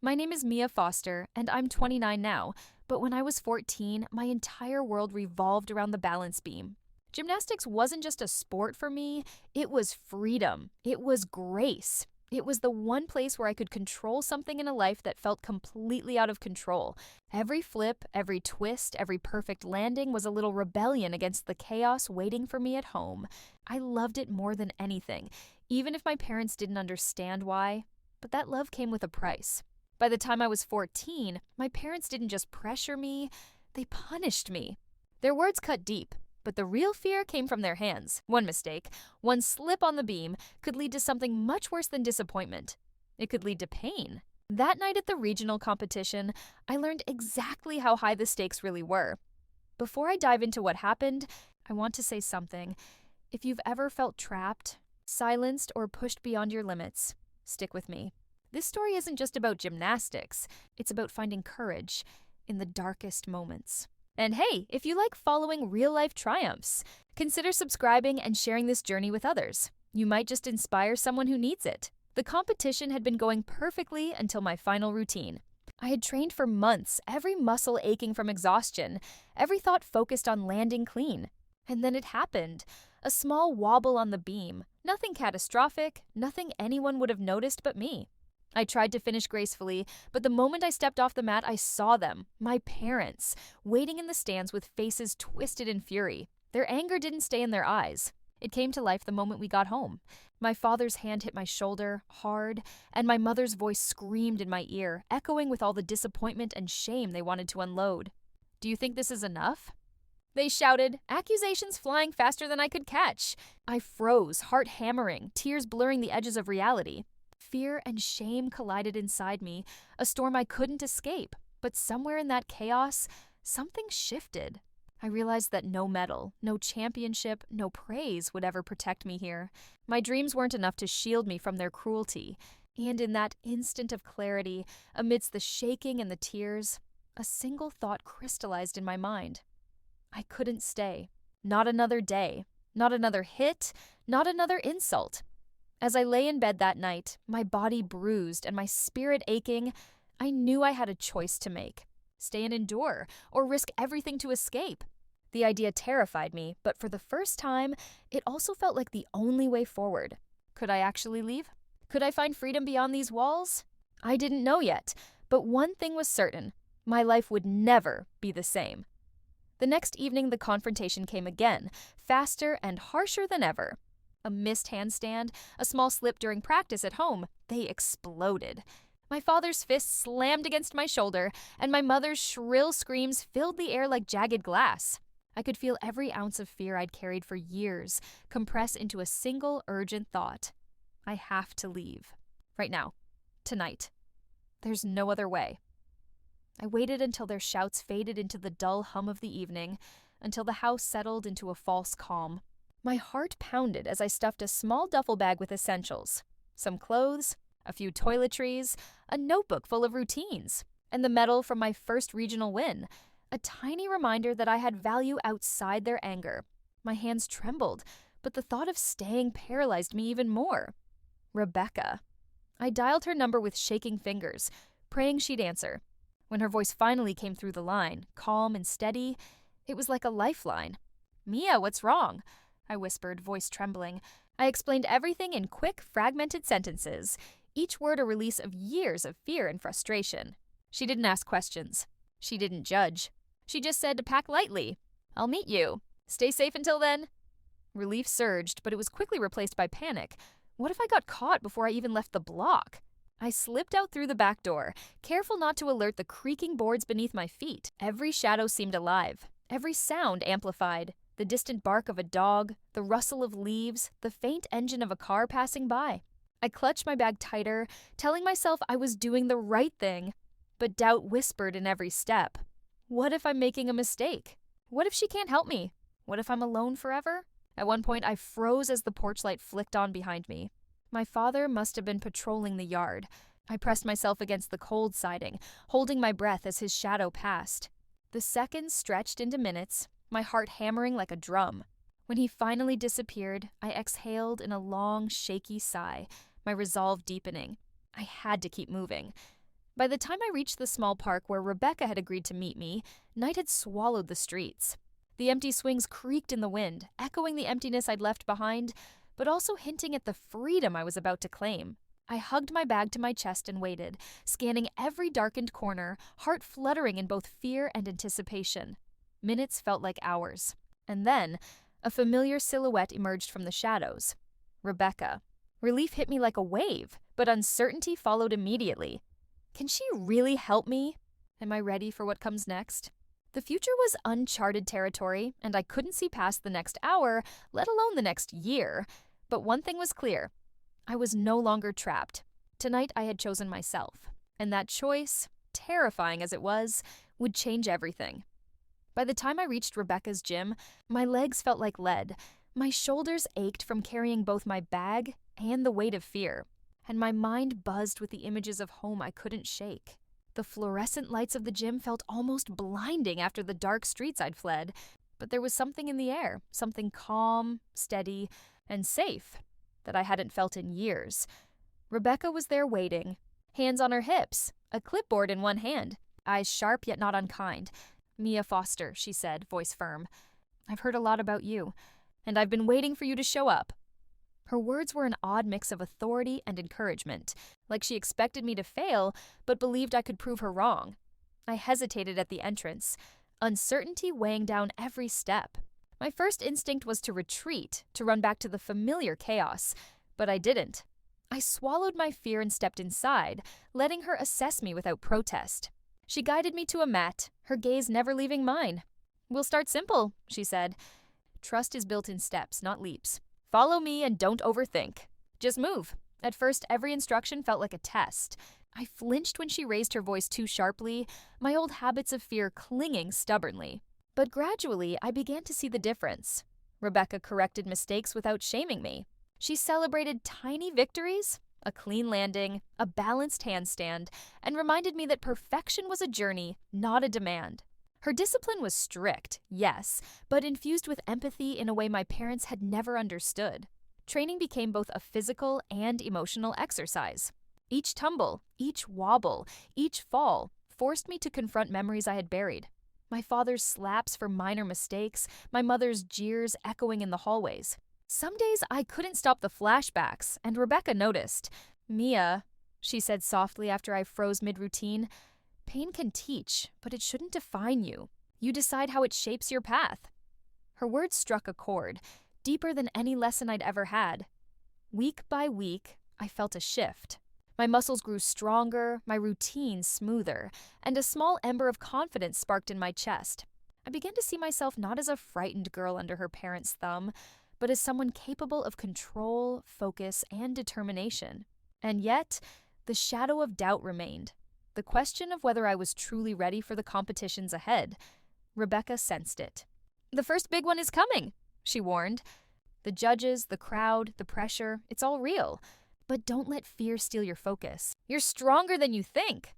My name is Mia Foster, and I'm 29 now, but when I was 14, my entire world revolved around the balance beam. Gymnastics wasn't just a sport for me, it was freedom. It was grace. It was the one place where I could control something in a life that felt completely out of control. Every flip, every twist, every perfect landing was a little rebellion against the chaos waiting for me at home. I loved it more than anything, even if my parents didn't understand why. But that love came with a price. By the time I was 14, my parents didn't just pressure me, they punished me. Their words cut deep, but the real fear came from their hands. One mistake, one slip on the beam, could lead to something much worse than disappointment. It could lead to pain. That night at the regional competition, I learned exactly how high the stakes really were. Before I dive into what happened, I want to say something. If you've ever felt trapped, silenced, or pushed beyond your limits, stick with me. This story isn't just about gymnastics, it's about finding courage in the darkest moments. And hey, if you like following real-life triumphs, consider subscribing and sharing this journey with others. You might just inspire someone who needs it. The competition had been going perfectly until my final routine. I had trained for months, every muscle aching from exhaustion, every thought focused on landing clean. And then it happened. A small wobble on the beam. Nothing catastrophic, nothing anyone would have noticed but me. I tried to finish gracefully, but the moment I stepped off the mat, I saw them, my parents, waiting in the stands with faces twisted in fury. Their anger didn't stay in their eyes. It came to life the moment we got home. My father's hand hit my shoulder, hard, and my mother's voice screamed in my ear, echoing with all the disappointment and shame they wanted to unload. "Do you think this is enough?" They shouted, accusations flying faster than I could catch. I froze, heart hammering, tears blurring the edges of reality. Fear and shame collided inside me, a storm I couldn't escape. But somewhere in that chaos, something shifted. I realized that no medal, no championship, no praise would ever protect me here. My dreams weren't enough to shield me from their cruelty. And in that instant of clarity, amidst the shaking and the tears, a single thought crystallized in my mind. I couldn't stay. Not another day. Not another hit. Not another insult. As I lay in bed that night, my body bruised and my spirit aching, I knew I had a choice to make. Stay and endure, or risk everything to escape. The idea terrified me, but for the first time, it also felt like the only way forward. Could I actually leave? Could I find freedom beyond these walls? I didn't know yet, but one thing was certain. My life would never be the same. The next evening, the confrontation came again, faster and harsher than ever. A missed handstand, a small slip during practice at home, they exploded. My father's fist slammed against my shoulder, and my mother's shrill screams filled the air like jagged glass. I could feel every ounce of fear I'd carried for years compress into a single urgent thought. I have to leave. Right now. Tonight. There's no other way. I waited until their shouts faded into the dull hum of the evening, until the house settled into a false calm. My heart pounded as I stuffed a small duffel bag with essentials. Some clothes, a few toiletries, a notebook full of routines, and the medal from my first regional win. A tiny reminder that I had value outside their anger. My hands trembled, but the thought of staying paralyzed me even more. Rebecca. I dialed her number with shaking fingers, praying she'd answer. When her voice finally came through the line, calm and steady, it was like a lifeline. "Mia, what's wrong?" I whispered, voice trembling. I explained everything in quick, fragmented sentences, each word a release of years of fear and frustration. She didn't ask questions. She didn't judge. She just said to pack lightly. "I'll meet you. Stay safe until then." Relief surged, but it was quickly replaced by panic. What if I got caught before I even left the block? I slipped out through the back door, careful not to alert the creaking boards beneath my feet. Every shadow seemed alive, every sound amplified. The distant bark of a dog, the rustle of leaves, the faint engine of a car passing by. I clutched my bag tighter, telling myself I was doing the right thing, but doubt whispered in every step. What if I'm making a mistake? What if she can't help me? What if I'm alone forever? At one point, I froze as the porch light flicked on behind me. My father must have been patrolling the yard. I pressed myself against the cold siding, holding my breath as his shadow passed. The seconds stretched into minutes, my heart hammering like a drum. When he finally disappeared, I exhaled in a long, shaky sigh, my resolve deepening. I had to keep moving. By the time I reached the small park where Rebecca had agreed to meet me, night had swallowed the streets. The empty swings creaked in the wind, echoing the emptiness I'd left behind, but also hinting at the freedom I was about to claim. I hugged my bag to my chest and waited, scanning every darkened corner, heart fluttering in both fear and anticipation. Minutes felt like hours. And then, a familiar silhouette emerged from the shadows. Rebecca. Relief hit me like a wave, but uncertainty followed immediately. Can she really help me? Am I ready for what comes next? The future was uncharted territory, and I couldn't see past the next hour, let alone the next year. But one thing was clear. I was no longer trapped. Tonight I had chosen myself, and that choice, terrifying as it was, would change everything. By the time I reached Rebecca's gym, my legs felt like lead. My shoulders ached from carrying both my bag and the weight of fear, and my mind buzzed with the images of home I couldn't shake. The fluorescent lights of the gym felt almost blinding after the dark streets I'd fled, but there was something in the air, something calm, steady, and safe that I hadn't felt in years. Rebecca was there waiting, hands on her hips, a clipboard in one hand, eyes sharp yet not unkind. "Mia Foster," she said, voice firm. "I've heard a lot about you, and I've been waiting for you to show up." Her words were an odd mix of authority and encouragement, like she expected me to fail, but believed I could prove her wrong. I hesitated at the entrance, uncertainty weighing down every step. My first instinct was to retreat, to run back to the familiar chaos, but I didn't. I swallowed my fear and stepped inside, letting her assess me without protest. She guided me to a mat, her gaze never leaving mine. "We'll start simple," she said. "Trust is built in steps, not leaps. Follow me and don't overthink. Just move." At first, every instruction felt like a test. I flinched when she raised her voice too sharply, my old habits of fear clinging stubbornly. But gradually, I began to see the difference. Rebecca corrected mistakes without shaming me. She celebrated tiny victories, a clean landing, a balanced handstand, and reminded me that perfection was a journey, not a demand. Her discipline was strict, yes, but infused with empathy in a way my parents had never understood. Training became both a physical and emotional exercise. Each tumble, each wobble, each fall forced me to confront memories I had buried. My father's slaps for minor mistakes, my mother's jeers echoing in the hallways. Some days I couldn't stop the flashbacks, and Rebecca noticed. "Mia," she said softly after I froze mid-routine, "pain can teach, but it shouldn't define you. You decide how it shapes your path." Her words struck a chord, deeper than any lesson I'd ever had. Week by week, I felt a shift. My muscles grew stronger, my routine smoother, and a small ember of confidence sparked in my chest. I began to see myself not as a frightened girl under her parents' thumb, but as someone capable of control, focus, and determination. And yet, the shadow of doubt remained. The question of whether I was truly ready for the competitions ahead. Rebecca sensed it. "The first big one is coming," she warned. "The judges, the crowd, the pressure, it's all real. But don't let fear steal your focus. You're stronger than you think."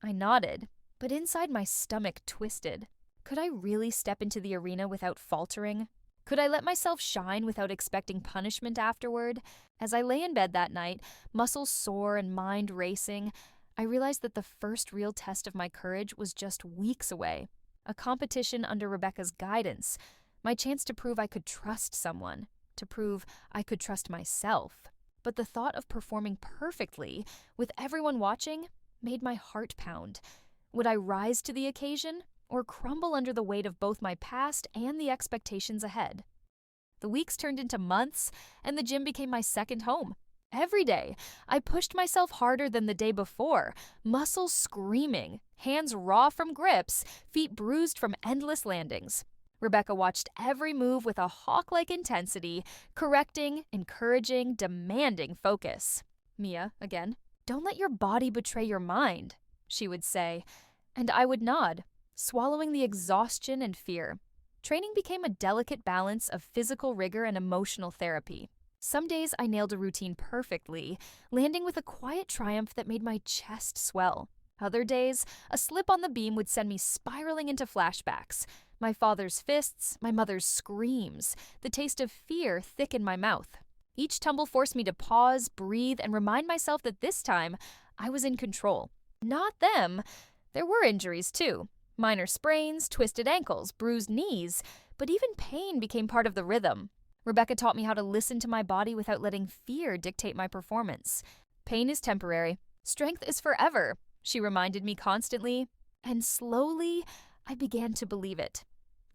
I nodded, but inside my stomach twisted. Could I really step into the arena without faltering? Could I let myself shine without expecting punishment afterward? As I lay in bed that night, muscles sore and mind racing, I realized that the first real test of my courage was just weeks away. A competition under Rebecca's guidance, my chance to prove I could trust someone, to prove I could trust myself. But the thought of performing perfectly, with everyone watching, made my heart pound. Would I rise to the occasion, or crumble under the weight of both my past and the expectations ahead? The weeks turned into months, and the gym became my second home. Every day, I pushed myself harder than the day before, muscles screaming, hands raw from grips, feet bruised from endless landings. Rebecca watched every move with a hawk-like intensity, correcting, encouraging, demanding focus. "Mia," again, "don't let your body betray your mind," she would say, and I would nod, swallowing the exhaustion and fear. Training became a delicate balance of physical rigor and emotional therapy. Some days I nailed a routine perfectly, landing with a quiet triumph that made my chest swell. Other days, a slip on the beam would send me spiraling into flashbacks. My father's fists, my mother's screams, the taste of fear thick in my mouth. Each tumble forced me to pause, breathe, and remind myself that this time I was in control. Not them. There were injuries too. Minor sprains, twisted ankles, bruised knees, but even pain became part of the rhythm. Rebecca taught me how to listen to my body without letting fear dictate my performance. Pain is temporary. Strength is forever, she reminded me constantly, and slowly I began to believe it.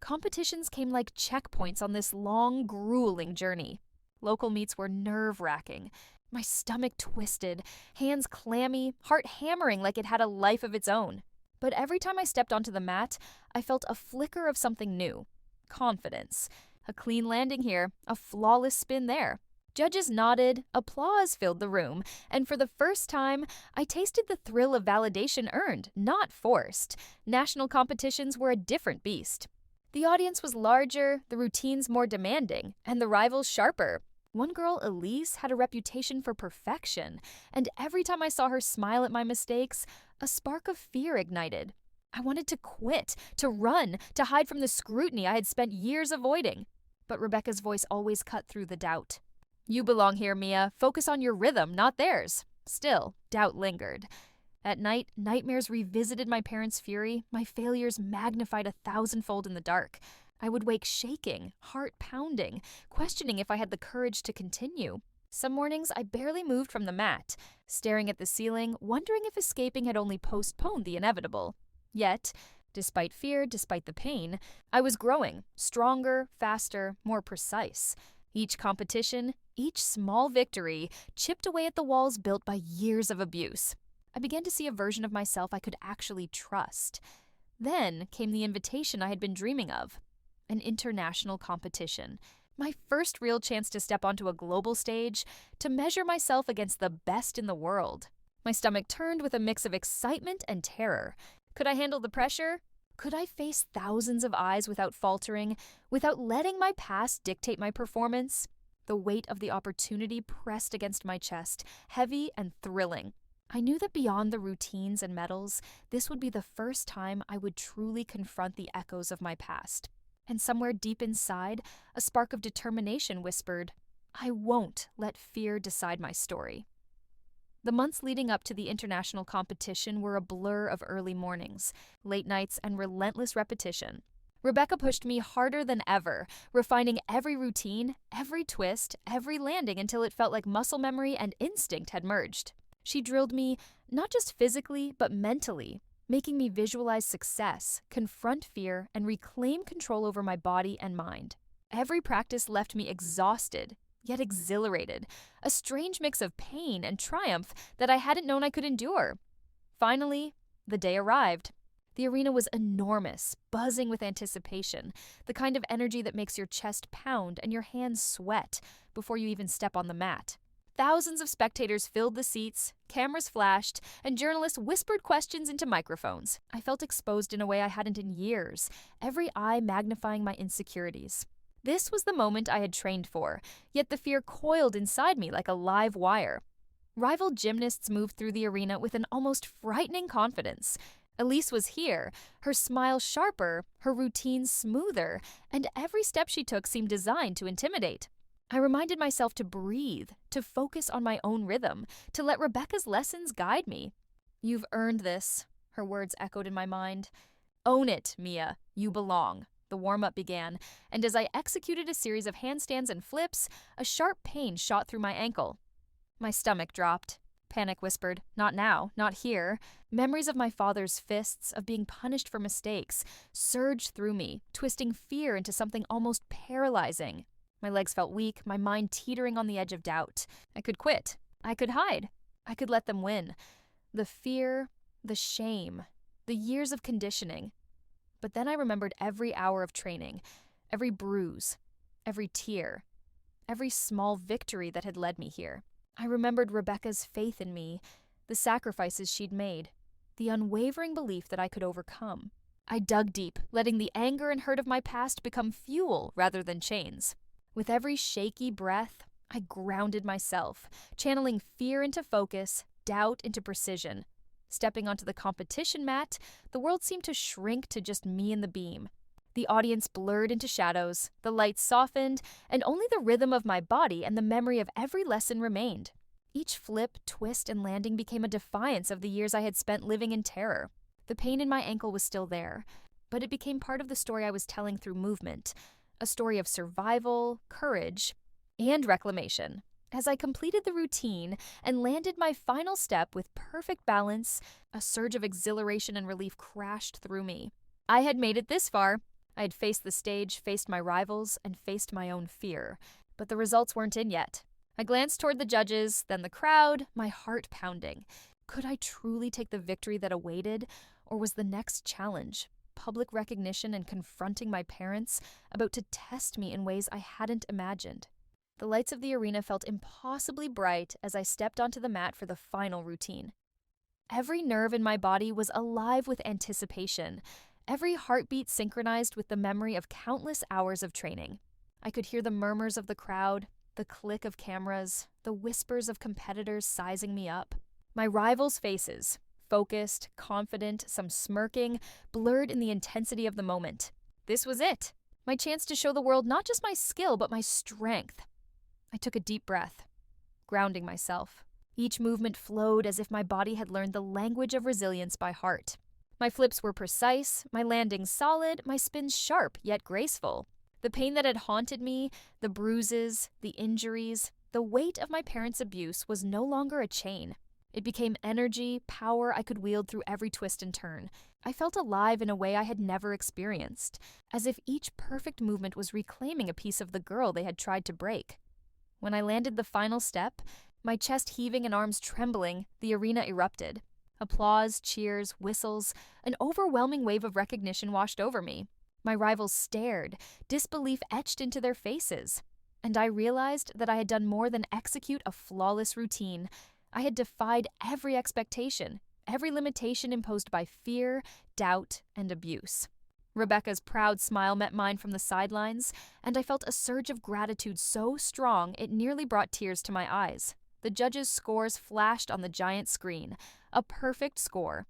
Competitions came like checkpoints on this long, grueling journey. Local meets were nerve-wracking. My stomach twisted, hands clammy, heart hammering like it had a life of its own. But every time I stepped onto the mat, I felt a flicker of something new. Confidence. A clean landing here, a flawless spin there. Judges nodded, applause filled the room, and for the first time, I tasted the thrill of validation earned, not forced. National competitions were a different beast. The audience was larger, the routines more demanding, and the rivals sharper. One girl, Elise, had a reputation for perfection, and every time I saw her smile at my mistakes, a spark of fear ignited. I wanted to quit, to run, to hide from the scrutiny I had spent years avoiding. But Rebecca's voice always cut through the doubt. "You belong here, Mia. Focus on your rhythm, not theirs." Still, doubt lingered. At night, nightmares revisited my parents' fury, my failures magnified 1,000-fold in the dark. I would wake shaking, heart pounding, questioning if I had the courage to continue. Some mornings, I barely moved from the mat, staring at the ceiling, wondering if escaping had only postponed the inevitable. Yet, despite fear, despite the pain, I was growing, stronger, faster, more precise. Each competition, each small victory, chipped away at the walls built by years of abuse. I began to see a version of myself I could actually trust. Then came the invitation I had been dreaming of. An international competition. My first real chance to step onto a global stage, to measure myself against the best in the world. My stomach turned with a mix of excitement and terror. Could I handle the pressure? Could I face thousands of eyes without faltering, without letting my past dictate my performance? The weight of the opportunity pressed against my chest, heavy and thrilling. I knew that beyond the routines and medals, this would be the first time I would truly confront the echoes of my past. And somewhere deep inside, a spark of determination whispered, "I won't let fear decide my story." The months leading up to the international competition were a blur of early mornings, late nights, and relentless repetition. Rebecca pushed me harder than ever, refining every routine, every twist, every landing until it felt like muscle memory and instinct had merged. She drilled me not just physically, but mentally, making me visualize success, confront fear, and reclaim control over my body and mind. Every practice left me exhausted, yet exhilarated, a strange mix of pain and triumph that I hadn't known I could endure. Finally, the day arrived. The arena was enormous, buzzing with anticipation, the kind of energy that makes your chest pound and your hands sweat before you even step on the mat. Thousands of spectators filled the seats, cameras flashed, and journalists whispered questions into microphones. I felt exposed in a way I hadn't in years, every eye magnifying my insecurities. This was the moment I had trained for, yet the fear coiled inside me like a live wire. Rival gymnasts moved through the arena with an almost frightening confidence. Elise was here, her smile sharper, her routine smoother, and every step she took seemed designed to intimidate. I reminded myself to breathe, to focus on my own rhythm, to let Rebecca's lessons guide me. "You've earned this," her words echoed in my mind. "Own it, Mia. You belong." The warm-up began, and as I executed a series of handstands and flips, a sharp pain shot through my ankle. My stomach dropped. Panic whispered, "Not now, not here." Memories of my father's fists, of being punished for mistakes, surged through me, twisting fear into something almost paralyzing. My legs felt weak, my mind teetering on the edge of doubt. I could quit. I could hide. I could let them win. The fear, the shame, the years of conditioning. But then I remembered every hour of training, every bruise, every tear, every small victory that had led me here. I remembered Rebecca's faith in me, the sacrifices she'd made, the unwavering belief that I could overcome. I dug deep, letting the anger and hurt of my past become fuel rather than chains. With every shaky breath, I grounded myself, channeling fear into focus, doubt into precision. Stepping onto the competition mat, the world seemed to shrink to just me and the beam. The audience blurred into shadows, the lights softened, and only the rhythm of my body and the memory of every lesson remained. Each flip, twist, and landing became a defiance of the years I had spent living in terror. The pain in my ankle was still there, but it became part of the story I was telling through movement, a story of survival, courage, and reclamation. As I completed the routine and landed my final step with perfect balance, a surge of exhilaration and relief crashed through me. I had made it this far. I had faced the stage, faced my rivals, and faced my own fear. But the results weren't in yet. I glanced toward the judges, then the crowd, my heart pounding. Could I truly take the victory that awaited, or was the next challenge, public recognition and confronting my parents, about to test me in ways I hadn't imagined? The lights of the arena felt impossibly bright as I stepped onto the mat for the final routine. Every nerve in my body was alive with anticipation, every heartbeat synchronized with the memory of countless hours of training. I could hear the murmurs of the crowd, the click of cameras, the whispers of competitors sizing me up. My rivals' faces, focused, confident, some smirking, blurred in the intensity of the moment. This was it, my chance to show the world not just my skill, but my strength. I took a deep breath, grounding myself. Each movement flowed as if my body had learned the language of resilience by heart. My flips were precise, my landings solid, my spins sharp yet graceful. The pain that had haunted me, the bruises, the injuries, the weight of my parents' abuse was no longer a chain. It became energy, power I could wield through every twist and turn. I felt alive in a way I had never experienced, as if each perfect movement was reclaiming a piece of the girl they had tried to break. When I landed the final step, my chest heaving and arms trembling, the arena erupted. Applause, cheers, whistles, an overwhelming wave of recognition washed over me. My rivals stared, disbelief etched into their faces. And I realized that I had done more than execute a flawless routine. I had defied every expectation, every limitation imposed by fear, doubt, and abuse. Rebecca's proud smile met mine from the sidelines, and I felt a surge of gratitude so strong it nearly brought tears to my eyes. The judges' scores flashed on the giant screen. A perfect score.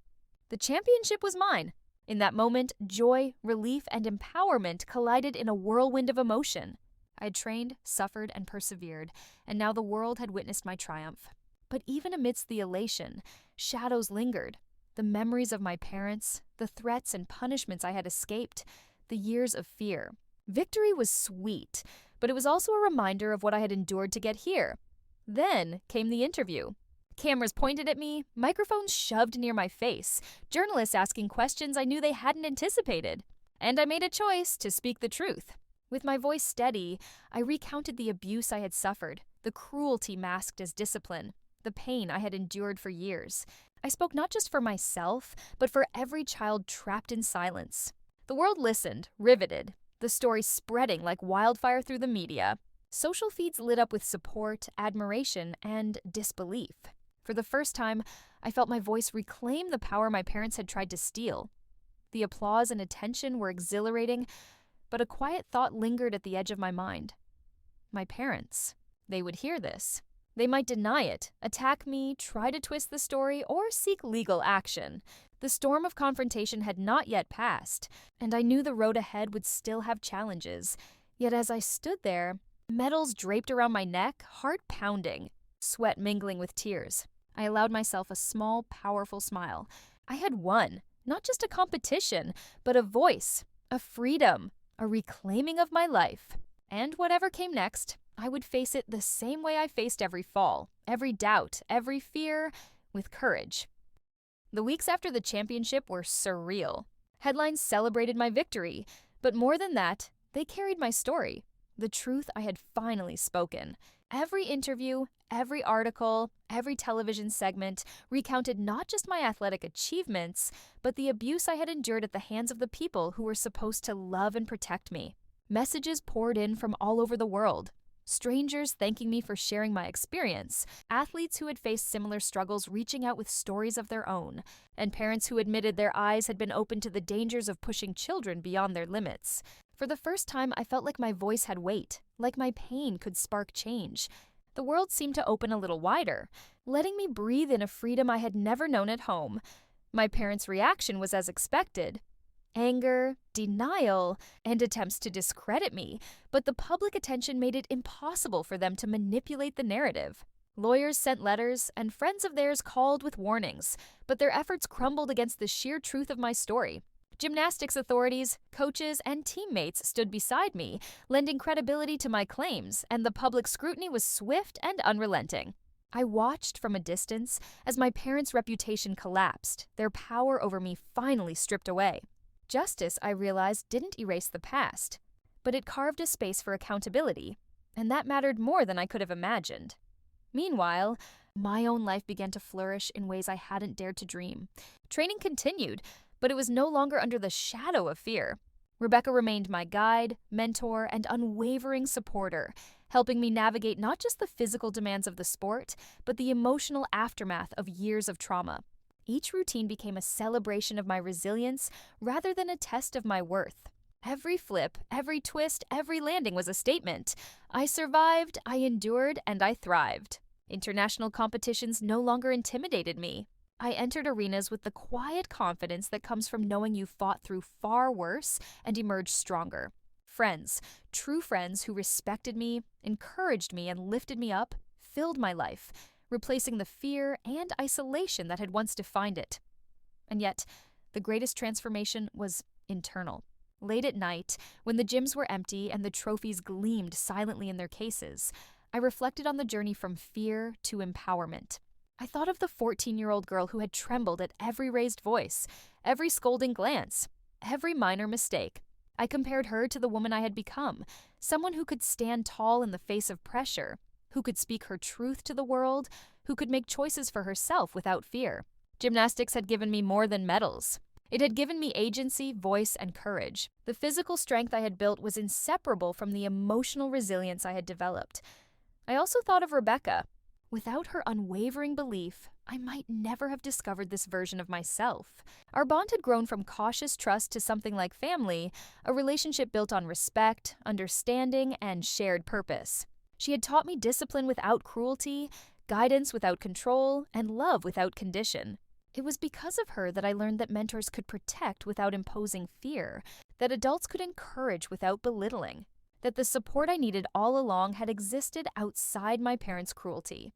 The championship was mine. In that moment, joy, relief, and empowerment collided in a whirlwind of emotion. I had trained, suffered, and persevered, and now the world had witnessed my triumph. But even amidst the elation, shadows lingered. The memories of my parents, the threats and punishments I had escaped, the years of fear. Victory was sweet, but it was also a reminder of what I had endured to get here. Then came the interview. Cameras pointed at me, microphones shoved near my face, journalists asking questions I knew they hadn't anticipated. And I made a choice to speak the truth. With my voice steady, I recounted the abuse I had suffered, the cruelty masked as discipline, the pain I had endured for years. I spoke not just for myself, but for every child trapped in silence. The world listened, riveted, the story spreading like wildfire through the media. Social feeds lit up with support, admiration, and disbelief. For the first time, I felt my voice reclaim the power my parents had tried to steal. The applause and attention were exhilarating, but a quiet thought lingered at the edge of my mind. My parents, they would hear this. They might deny it, attack me, try to twist the story, or seek legal action. The storm of confrontation had not yet passed, and I knew the road ahead would still have challenges. Yet as I stood there, medals draped around my neck, heart pounding, sweat mingling with tears, I allowed myself a small, powerful smile. I had won, not just a competition, but a voice, a freedom, a reclaiming of my life. And whatever came next, I would face it the same way I faced every fall, every doubt, every fear, with courage. The weeks after the championship were surreal. Headlines celebrated my victory, but more than that, they carried my story, the truth I had finally spoken. Every interview, every article, every television segment recounted not just my athletic achievements, but the abuse I had endured at the hands of the people who were supposed to love and protect me. Messages poured in from all over the world. Strangers thanking me for sharing my experience, athletes who had faced similar struggles reaching out with stories of their own, and parents who admitted their eyes had been opened to the dangers of pushing children beyond their limits. For the first time, I felt like my voice had weight, like my pain could spark change. The world seemed to open a little wider, letting me breathe in a freedom I had never known at home. My parents' reaction was as expected. Anger, denial, and attempts to discredit me, but the public attention made it impossible for them to manipulate the narrative. Lawyers sent letters, and friends of theirs called with warnings, but their efforts crumbled against the sheer truth of my story. Gymnastics authorities, coaches, and teammates stood beside me, lending credibility to my claims, and the public scrutiny was swift and unrelenting. I watched from a distance as my parents' reputation collapsed, their power over me finally stripped away. Justice, I realized, didn't erase the past, but it carved a space for accountability, and that mattered more than I could have imagined. Meanwhile, my own life began to flourish in ways I hadn't dared to dream. Training continued, but it was no longer under the shadow of fear. Rebecca remained my guide, mentor, and unwavering supporter, helping me navigate not just the physical demands of the sport, but the emotional aftermath of years of trauma. Each routine became a celebration of my resilience rather than a test of my worth. Every flip, every twist, every landing was a statement. I survived, I endured, and I thrived. International competitions no longer intimidated me. I entered arenas with the quiet confidence that comes from knowing you fought through far worse and emerged stronger. Friends, true friends who respected me, encouraged me, and lifted me up, filled my life, replacing the fear and isolation that had once defined it. And yet, the greatest transformation was internal. Late at night, when the gyms were empty and the trophies gleamed silently in their cases, I reflected on the journey from fear to empowerment. I thought of the 14-year-old girl who had trembled at every raised voice, every scolding glance, every minor mistake. I compared her to the woman I had become, someone who could stand tall in the face of pressure, who could speak her truth to the world, who could make choices for herself without fear. Gymnastics had given me more than medals. It had given me agency, voice, and courage. The physical strength I had built was inseparable from the emotional resilience I had developed. I also thought of Rebecca. Without her unwavering belief, I might never have discovered this version of myself. Our bond had grown from cautious trust to something like family, a relationship built on respect, understanding, and shared purpose. She had taught me discipline without cruelty, guidance without control, and love without condition. It was because of her that I learned that mentors could protect without imposing fear, that adults could encourage without belittling, that the support I needed all along had existed outside my parents' cruelty.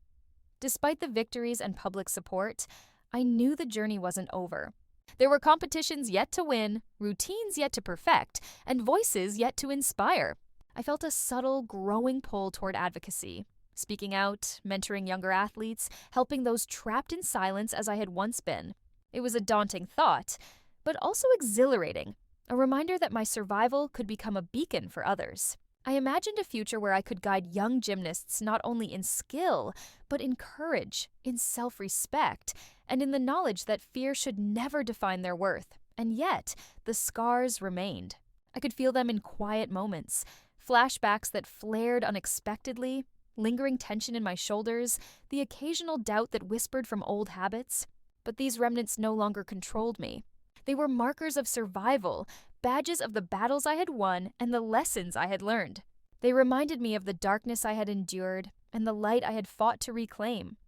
Despite the victories and public support, I knew the journey wasn't over. There were competitions yet to win, routines yet to perfect, and voices yet to inspire. I felt a subtle, growing pull toward advocacy. Speaking out, mentoring younger athletes, helping those trapped in silence as I had once been. It was a daunting thought, but also exhilarating, a reminder that my survival could become a beacon for others. I imagined a future where I could guide young gymnasts not only in skill, but in courage, in self-respect, and in the knowledge that fear should never define their worth. And yet, the scars remained. I could feel them in quiet moments, flashbacks that flared unexpectedly, lingering tension in my shoulders, the occasional doubt that whispered from old habits. But these remnants no longer controlled me. They were markers of survival, badges of the battles I had won and the lessons I had learned. They reminded me of the darkness I had endured and the light I had fought to reclaim.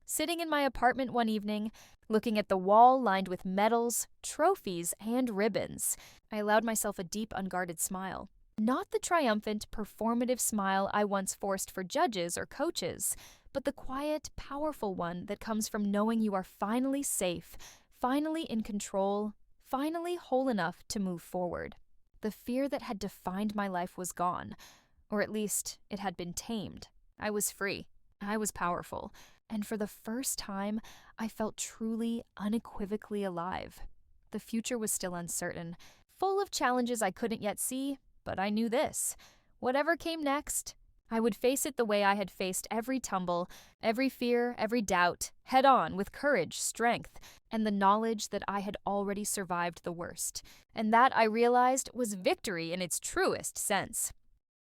Sitting in my apartment one evening, looking at the wall lined with medals, trophies, and ribbons, I allowed myself a deep, unguarded smile. Not the triumphant, performative smile I once forced for judges or coaches, but the quiet, powerful one that comes from knowing you are finally safe, finally in control, finally whole enough to move forward. The fear that had defined my life was gone, or at least it had been tamed. I was free. I was powerful. And for the first time, I felt truly, unequivocally alive. The future was still uncertain, full of challenges I couldn't yet see, but I knew this. Whatever came next, I would face it the way I had faced every tumble, every fear, every doubt, head on with courage, strength, and the knowledge that I had already survived the worst. And that, I realized, was victory in its truest sense.